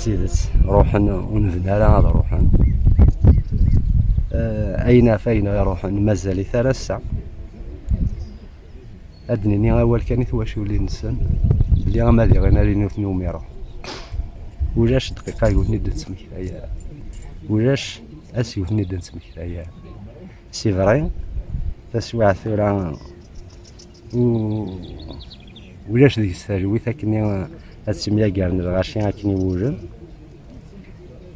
سيدت روحن ونبدا لا هذا روحن أين فين يروحن مازال ثلاث ساعة أدنيني أول كانت واش ولي نسن بلي غادي غير ناري نوميرا ولاش دقيقة يقولني دنسمك هيا ولاش أسيوثني دنسمك هيا سي فري تسويع ثورة ولاش ديك الساجويث أكني أتسميا كارن الغاشي أكني وجن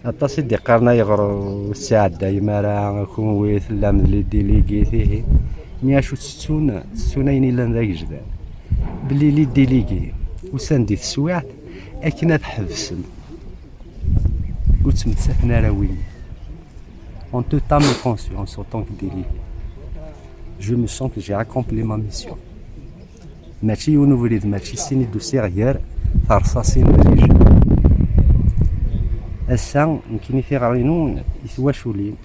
أطاسي دي قرنا يغرو الساعة دايما راه كون ويث لام اللي ديليغي فيه مياشو ستونين لان ذاك جدان بلي لي ديليغي وساندي تسويعت أكنا تحبسن وتمتسفنا راوين en toute âme et conscience en tant que délégué. Je me sens que j'ai accompli ma mission. ماشي ونولد ماشي سيني دو سيغيير ترصاصين الرجال السا يمكن في غرينو يتواشولين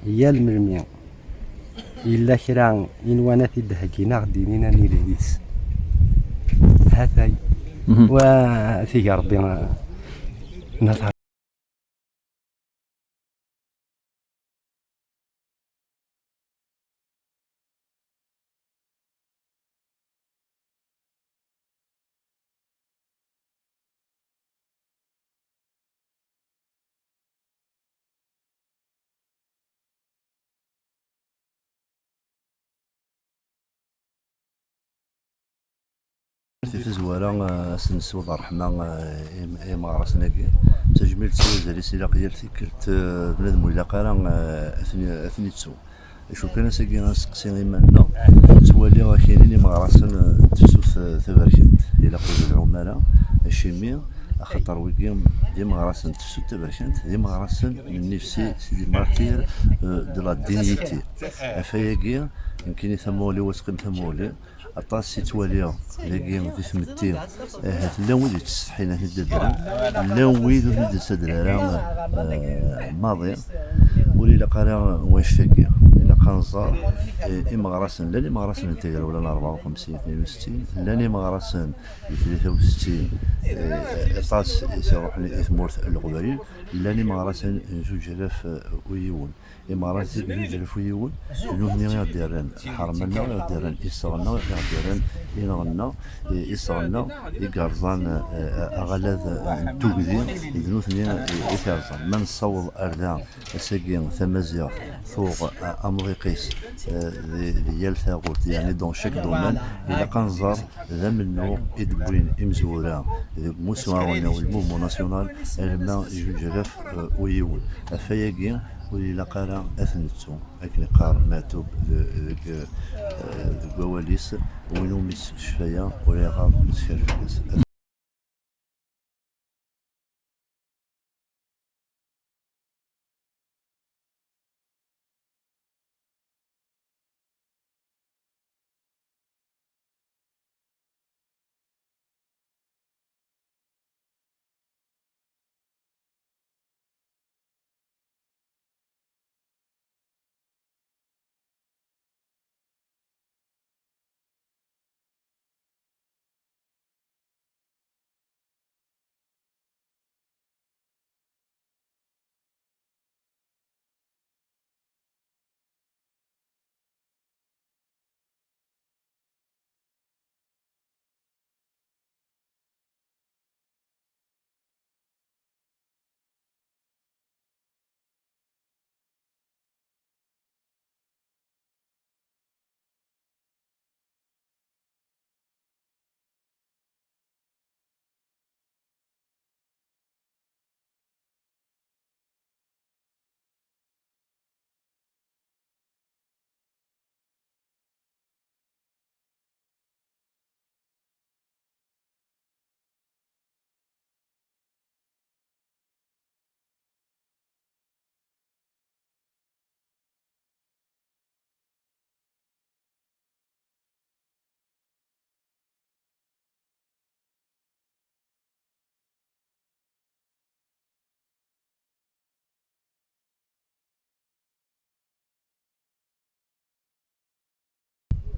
هي المرمية إلا كرا إنوانا تدهكينا غدينينا نيليس هاتاي وثيق ربي نظهر في زوارة سنسو الرحمة مغرس ناكي تجميل تسوى سلاق ديال فكرة بنادم ولا قرا اثني تسو شو كان ساكي غنسقسي إيماننا توالي راه كاينين مغرسن تفسوس تباركات إلا قولوا العملاء الشيمية خاطر ويكيم دي مغرسن تفسو تباركات دي مغرسن من نفسي سيدي مارتير دو لا دينيتي فياكي يمكن يثمولي وتقيم ثمولي أطاس تواليا لاقيهم في ثمتين هات اللون اللي تستحينا في الدبرة اللون ويدو في الدسادرة ماضي ولي لقرا واش فاكيا إلا قنصار إما غراسن لا ما غراسن انتقال ولا 54 62 لا ما غراسن 63 أطاس يروح لإثمورث الغباري لا ما غراسن 2000 ويون إمارات 2000 ويون نوهني غاديران حرمنا غاديران إسرنا غاديران إنغنا إسرنا إقارزان أغلاذ توقدي إذنوثني إثارزان من صوض أردان ساقين ثمازيا فوق أمريقيس ديال ثاغوت يعني دون شاك دومان إلا قنزر ذا منو إدبوين إمزورا موسوعنا والمومو ناسيونال الماء 2000 ويون أفاياقين ولي قارا اثنتو اكن قار ماتوب بواليس وينو ميس شفايا ولا غار مسكرفاس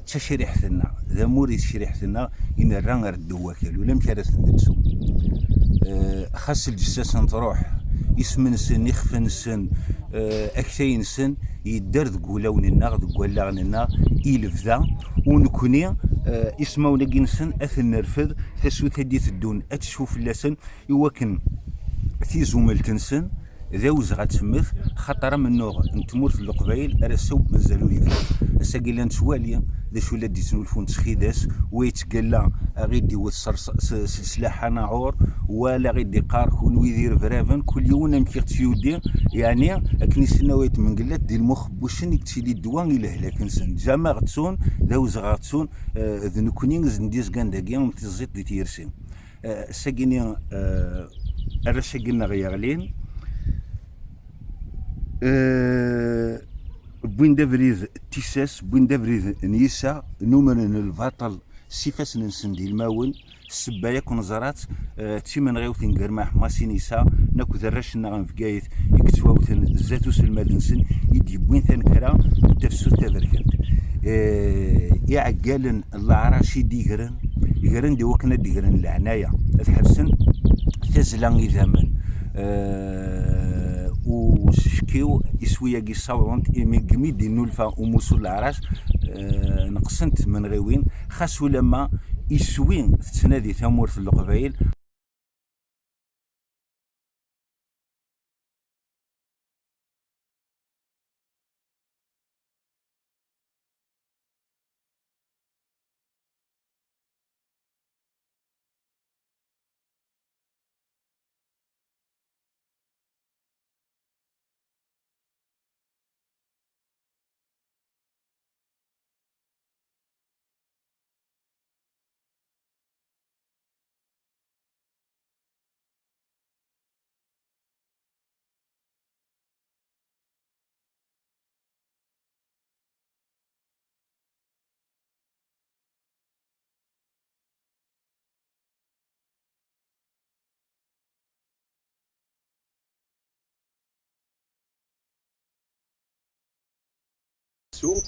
تشريح ثنا ذا موري تشريح ثنا إن الران غير الدواكل ولا مكارث ندسو خاص الجساس تروح اسم نسن يخفى نسن اكثي نسن يدار ذكولاون النار ذكولاغن النار يلفذا ونكوني اسمو نقي نسن اثن نرفض ثسوث ديت الدون اتشوف لسن يوكن في زمل تنسن ذاوز غتسمث خطره من نوع نتمور في القبايل ارسو مازالوا لي الساقيلا نتواليا ذا شو لا ديتنو الفون تخيداس ويتقلا غير دي سلاح ناعور ولا غير دي قار كون ويدير برافن كل يوم نمكيغ تيودي يعني اكني سنوات من قلات دي المخ بوشن يكتيلي الدوان الى هلاك نسن جامع غتسون ذاوز غتسون ذنكونين زنديز كانداكيا ومتزيط دي تيرسين ساقيني الرشاقنا غيغلين بوين دافريز تيساس بوين دافريز نيسا نومن الباطل سيفاس ننسن دي الماون السبايا كون زرات تيمن غيوثين قرماح ماسي نيسا ناكو ذراش نغن فقايت يكتواوثن زاتو سلمادنسن يدي بوين ثان كرا تفسو تذركن يا عقالن الله عراشي ديقرن يقرن دي وكنا ديقرن العناية الحبسن تزلان إذامن وشكيو يسويا كي صاورونت إيمي كميدي نولفا وموسو العراش نقصنت من غيوين خاصو لما يسوين تنادي ثمور في القبائل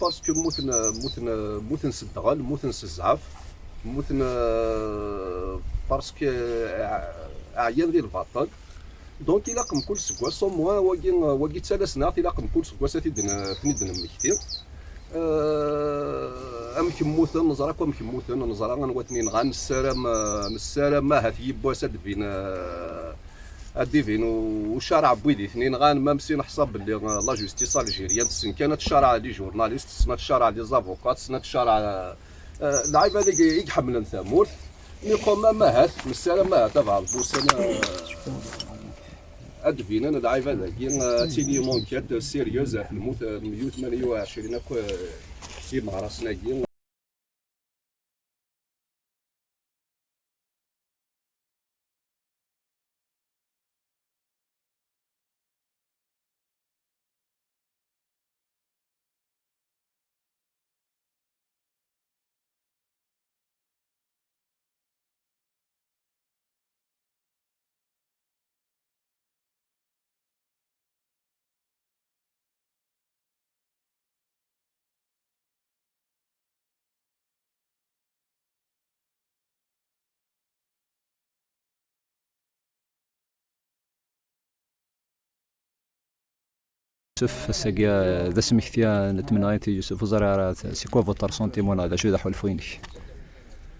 باسكو موتن سدغال موتن سزعف موتن باسكو عيان ديال الباطل دونك إلا قم كل سكواس موا واقي 3 سنوات إلا قم كل سكواس تنيدن مكتي ام كموثن نزراك ام كموثن نزرا غنواتني نغان السلام ما هات يبواس بين الديفين وشارع بويدي اثنين غان مامسين حساب باللي لا جوستيس الجيريان سن كانت الشارع دي جورناليست سنات الشارع دي زافوكات سنات الشارع العيب هذيك يحملن ثمور يقوم ما هات من السلام ما هات تبع البوسنا ادفين انا العيب هذاك تيلي مونكيت سيريوز في الموت 128 في مهرسنا كي يوسف الساقيا ذا سمكتيا نتمنى انت يوسف وزرع سي كوا فوتر سونتيمون هذا شو ذا حلفوينك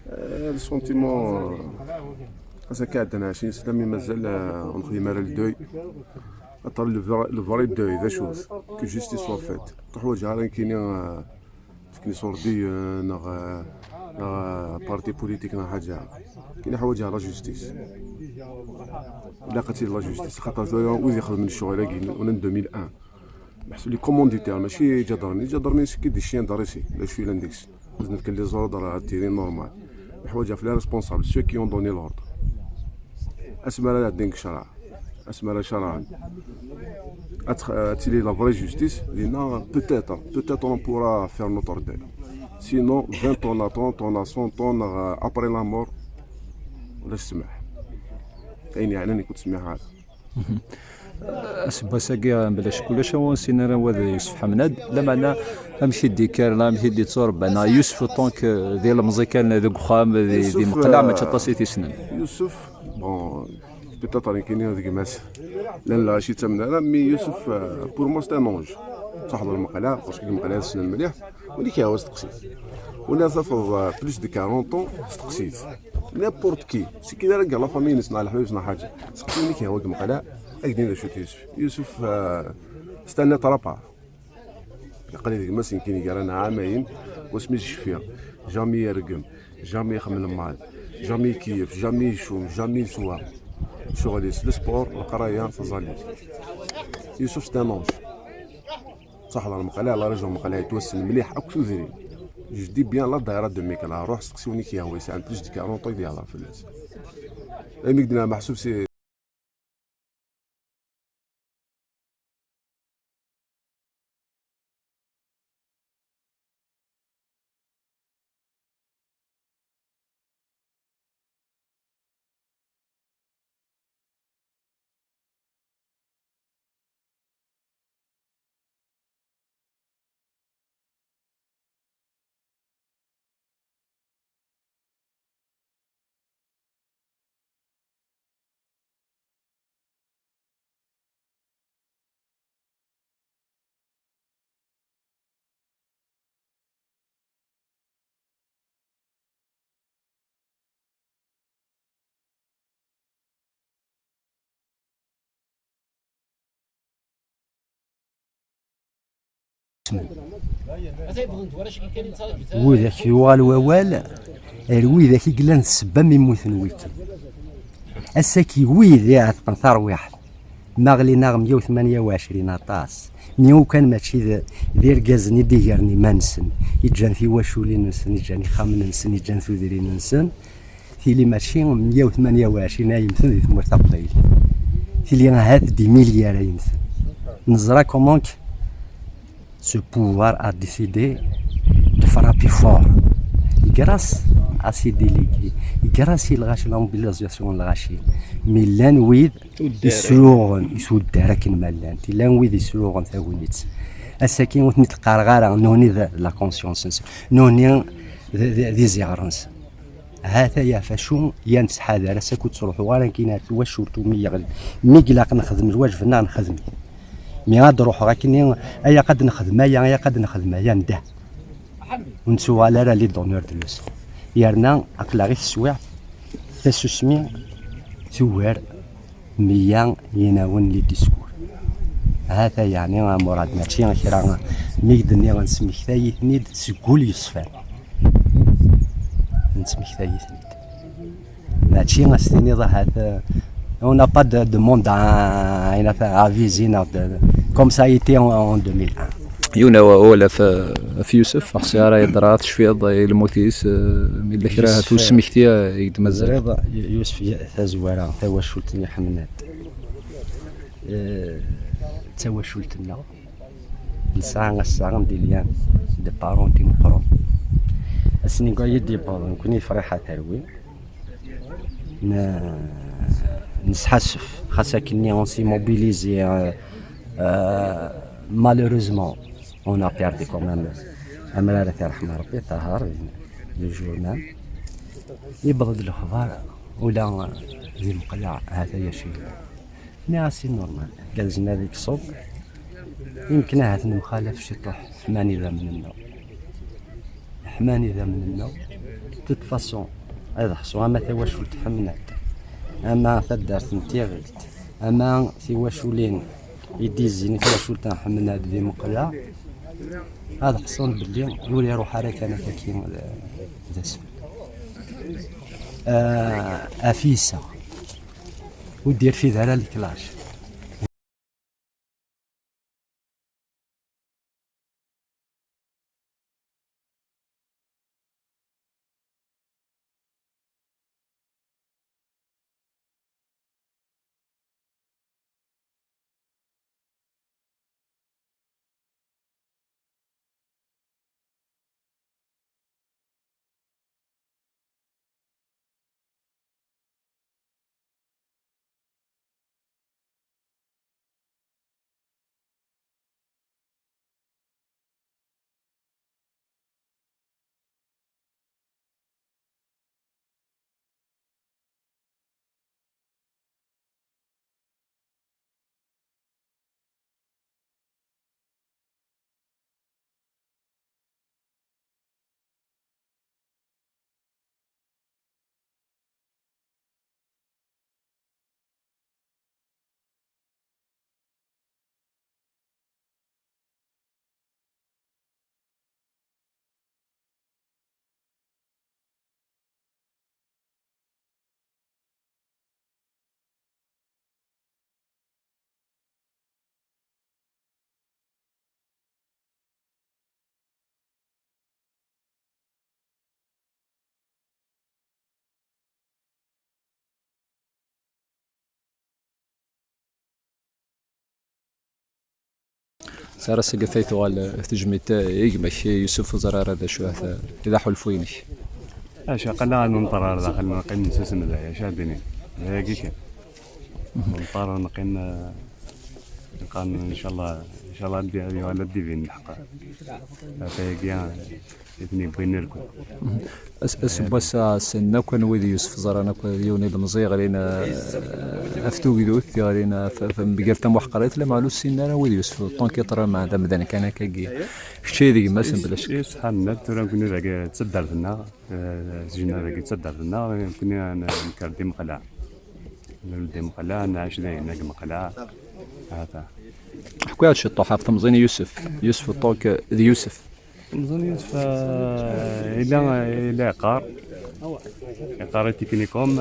السونتيمون هذا عندنا 20 سنه مي مازال اونخي مال الدوي اطر لو فري دوي ذا شوز كو جوستيس سوا فيت حوايج راه كاينين كاين صوردي نغ بارتي بوليتيك نا حاجه كاين حوايج على جوستيس لا قتل لا جوستيس خاطر وين يخدم من الشغل كاين ون 2001 بحسب لي كومونديتير ماشي جدرني سكي دي شيان داريسي لا شوي لانديكس بزاف كان لي زوردر راه تيري نورمال الحوايج في لي ريسبونسابل سو كي اون دوني لوردر اسمع لا دينك شرع اسمع لا شرع تيلي لا فري جوستيس لينا بوتيتر اون بورا فير نوتر دي سينو 20 طون 30 طون 100 طون ابري لا مور ولا السماح كاين يعني كنت سميح هذا اسبا ساقيا بلاش كلش هو سينا هذا يوسف حمناد لا معنى امشي ديكار لا امشي دي تصور انا يوسف طونك ديال المزيكان ذوك خام دي مقلع ما تشطاسي سنن يوسف بون بيتاطر كاينين هذيك ماس لان لا شي تمنا راه مي يوسف بور مو ستا مونج صاحب المقله باسكو المقله السنه المليح ولي كيهوى استقسيت ولا صافو بلوس دو 40 طون استقسيت نيبورت كي سي كي دار كاع لا فامي نسنا الحبيب نسنا حاجه سقسيني كيهوى المقله اكدين شوت يوسف استنى طرابا يقلي ديك ماس كاين كاع رانا عامين واسمي الشفيه جامي يرقم جامي يخمم المال جامي كيف جامي يشوم جامي يسوى شغلي السبور القرايه تزاليت يوسف ستانونج صح على المقاله على رجل المقاله يتوسل مليح اكثر ذري جدي بيان لا دايره دو ميكلا روح سقسيوني كي هو يسعى بلوس دي 40 طي ديالها في الناس اي مقدنا محسوب سي وذاك يوال ووال الوي ذاك يقلان السبا من يموت ويكي الساكي ويد يعتقن ثار واحد ماغلينا 128 طاس نيو كان ماشي ذي ركازني ديرني ما نسن يجان في واشولي نسن يجاني خامن نسن يجان في ذري نسن في لي ماشي 128 يمثل ذي ثمور تقبيل في لي هاد دي مليار يمثل نزرا كومونك ce pouvoir a décidé de frapper fort grâce à ces délégués, grâce à la mobilisation de la Chine. Mais l'anouid, ils sont derrière malin. L'anouid, ils sont ثاونيت. الساكين وثنيت القرغارة نوني لا كونسيونس نوني ذي زيارنس. هذا يا فاشون ينس هذا راه ساكو تروحوا وانا كاين واش شورتو مي قلاق نخدم الواجب نخدم مي غاد نروح غاكني ايا قد نخدم ايا قد نخدم ايا نده ونسوا على راه لي دونور دو لوس يارنا اقلا غير السواع تسوسمي ثوار 100 يناون لي ديسكور هذا يعني مراد ماشي كرا ميدني غنسمي ثاي ثنيد سكول يصفى نسمي ثاي ثنيد ماشي غاستيني هذا on n'a pas de demande à viser comme ça a été en 2001. يونا ولا في يوسف خسارة يضرات شفيض الموتيس من الكراهة توسميختيا يتمزل رضا يوسف ثازوارا ثواشولتني حمنات ثواشولتنا الساعة دياليان دي بارون تي مقرون السنين قايد دي بارون كوني فرحة تاوي نسحسف خاصة كني on s'est mobilisé malheureusement on a perdu quand même أمرارة يرحمها ربي طهر لو جورنال يبرد الأخبار ولا ذي المقلع هذا يشيل ناسي نورمال جلسنا ذيك الصوب يمكن هذا المخالف شي طح حماني ذا من النوم حماني ذا من النوم توت فاسون هذا حصو أما ثواش تحمنات أما ثدارت نتي غيلت أما ثواشولين يديزيني ثواشول تنحمنات ذي مقلع هذا حصون باللي يولي يروح عليك أنا كاكين ذا سفل أفيسة ودير في ذا الكلاش سارة سقفيتو غال تجميت يقمش يوسف زرارة ذا شو إذا حلفوينش اش قلنا ننطر داخل نقيم نسسم ذا شادني هاكي كان ننطر نقيم نقام ان شاء الله ندي هذه ولا ندي فين الحق هاكي اثنين بين لكم بس سنة كان ويدي يوسف زرانا يوني المزي غالينا افتو بيدوث غالينا بقرت محقرات لا معلوش سنة ويدي يوسف طونكي طرا مع ذا مدان كان كاكي شتي ذيك ما بلاش يسحنا ترى كنا ذاك تصدر لنا سجلنا ذاك تصدر لنا كنا نكردي مقلع ندي مقلع نعيش ذاك مقلع هذا حكوا هادشي الطو حافظ مزيني يوسف الطوك ذي يوسف نظن يوسف إلا إقار تكنيكوم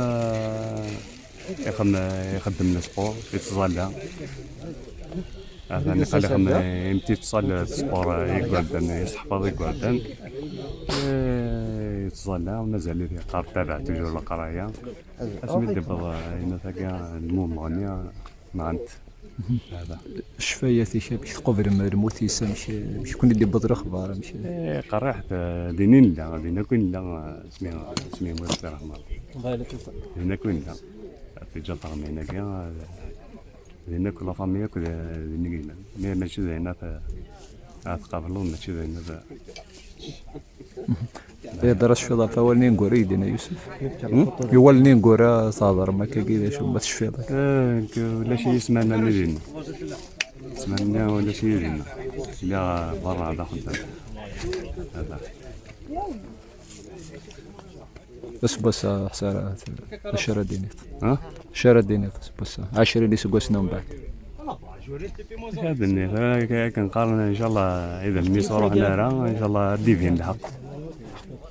يخدم السبور يتصالى هذا اللي قال لهم يمتي تصال السبور يقعدن يحفظ يقعدن يتصالى ومازال يقار تابع توجور القرايه اسمي دابا هنا ثاكا المهم مغنيه ما انت هذا شفاياتي باش تقبل الموت مش كون اللي بدر اخبار مش قرحت دينين لا دينا كون لا اسمي موسى الرحمن دينا كون لا في جطر هنا كاع دينا كل فاميليا كل دينا مي ماشي زينا تقابلوا ماشي زينا درس في ضفا ولني نقول يدينا يوسف يولني نقول صادر ما كاكيدا شو ما تشفي ولا شي يسمعنا مدينة سمعنا ولا شي يدينا لا برا هذا خدام هذا بس حسارة شارع دينيت ها شارع دينيت بس 20 اللي سقوسنا من بعد هذا النيت كنقارن ان شاء الله اذا الميس روح لها ان شاء الله ديفين الحق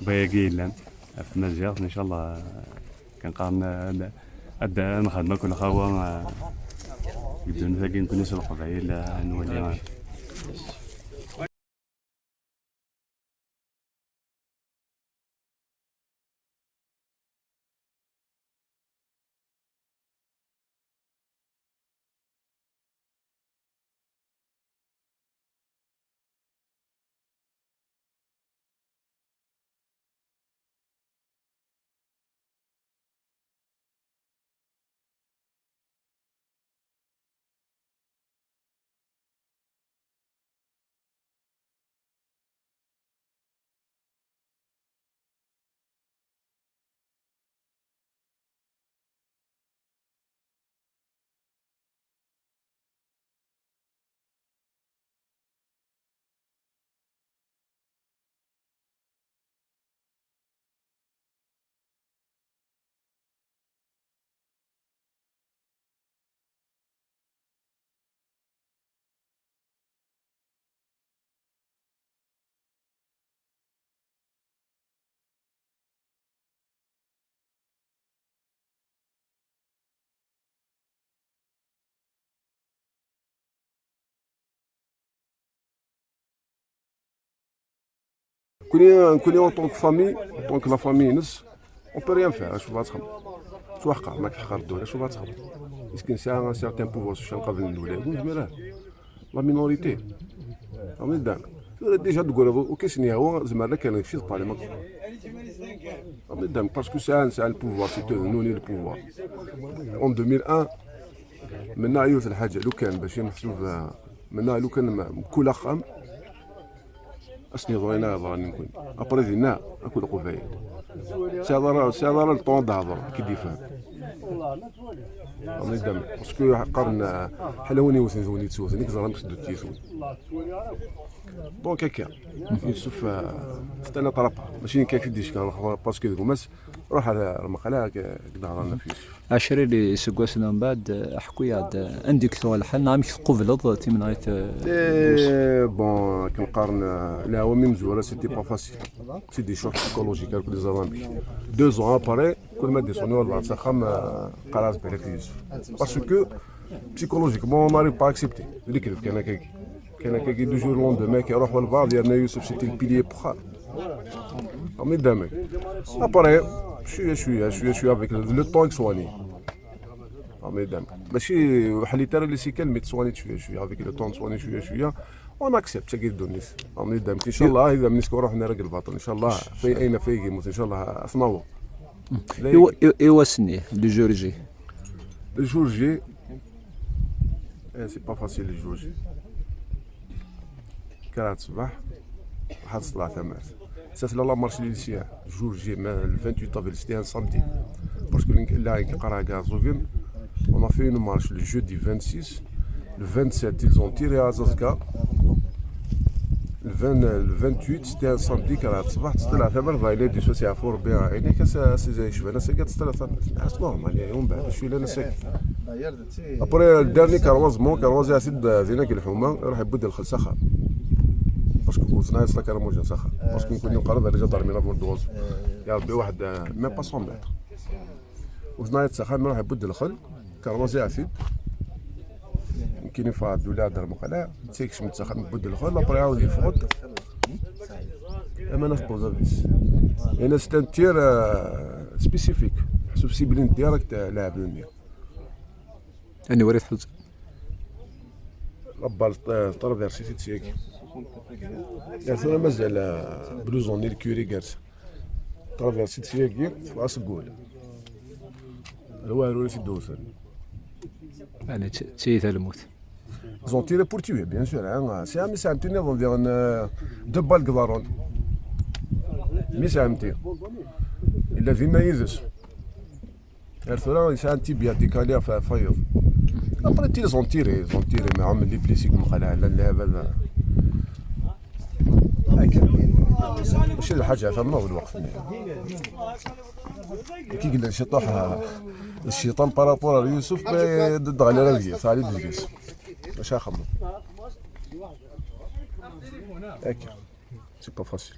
باقي لنا في مزيغ ان شاء الله كنقارن هذا نخدم كل خاوه بدون ذاك نكون نسوق بعيد نولي كوني en tant que famille, en tant que la famille نس on peut rien faire. شوف غتخمم شو حقر ماك حقر الدولة شوف غتخمم مسكين ساعة سيغتان بوفوار شو نقابل الولاية قول زميلاه لا مينوريتي راه دام ديجا تقول وكيسني هو زعما كان شي البارلمان راه دام باسكو ساعة البوفوار سي تونوني البوفوار en 2001 منا عيوت الحاجة لو كان باش نحسب منا لو كان كل خام اسني ضوينا ضاني نكون ابري دينا اكل قفايل سيادة الطون دهضر كي ديفهم راني دام باسكو قارن حلاوني وثنوني تسوثني كزرا مش دوت تيسون دونك هكا يوسف استنى طرب ماشي كاك ديش كان باسكو دوماس روح على المقاله كدا هضرنا في يوسف 10 اللي سقوسنا من بعد حكويا عندك ثوال حل نعم تقبل تيمنايت بون كنقارن لا هو ميم زوره سيتي با فاسيل سي دي شوك سيكولوجيك كل دي زرامبي 2 ans ابري كل ما ديسوني ولا تسخم قراص بالك يوسف باسكو psychologiquement on n'arrive pas à accepter اللي كيف كان كاكي دو جور لوندومان كيروح والفار ديالنا يوسف سيتي البيلي بخار رامي دامك ابري شويه افيك لو طون سواني رامي دامك ماشي حليت راه لي سيكال مي تصواني شويه افيك لو طون سواني شويه اون اكسبت تاكي دونيس راني دامك ان شاء الله اذا من نسكو روحنا راك الباطل ان شاء الله في اين في يموت ان شاء الله اثنو ايوا سنيه لو جورجي الجورجي سي با فاسيل الجورجي كرات صباح واحد الصلاة تماس ساتلا لا مارش ليسيا جورجي ما 28 افريل سيتي ان سامدي باسكو là كيقرا غازوفين on a fait une marche le jeudi 26 le 27 ils ont tiré à Zaska le 28 c'était un samedi كرات صباح تطلع ثمر فايلي دي سوسي عفور بها عينيك سي زي شبانه سكات تطلع حس نورمال يعني ومن بعد شويه انا ساكت ابري الدارني كروز ياسيد زينك الحومه راح يبدل الخلسخه باسكو وزنا يصلا كان موجه سخر باسكو نكون نقرب رجع ضربينا في الدوز يا ربي واحد ميم با 100 متر وزنا يتسخر راح يبدل الخل كروز ياسيد يمكن يفاد ولا درب قلا تيكش متسخر نبدل الخل ابري عاود يفقد اما انا في بوزافيس انا ستانتير سبيسيفيك حسب سيبلين ديريكت لاعب للنيا اني وريت حوت لابال ترافيرسي تيكي يعني انا مازال بلوزون ديال الكوري جالس ترافيرسي تيكي في راس الكول الوالو في الدوسن يعني تيت الموت زون تيري بور تيوي بيان سور سي امي سامتي نيفون ديال دو بال كضارون مي سامتي الا فينا يزس الثورة يسانتي بيا ديكاليا فايض ابري تي زون تيري معهم اللي بليسيك مقالع على اللعب هذا ماشي الحاجة ثمنا بالوقت كي قلنا شطوح الشيطان بارابور يوسف ضد على رجلي صار لي ديس واش اخمم هكا سي با فاسيل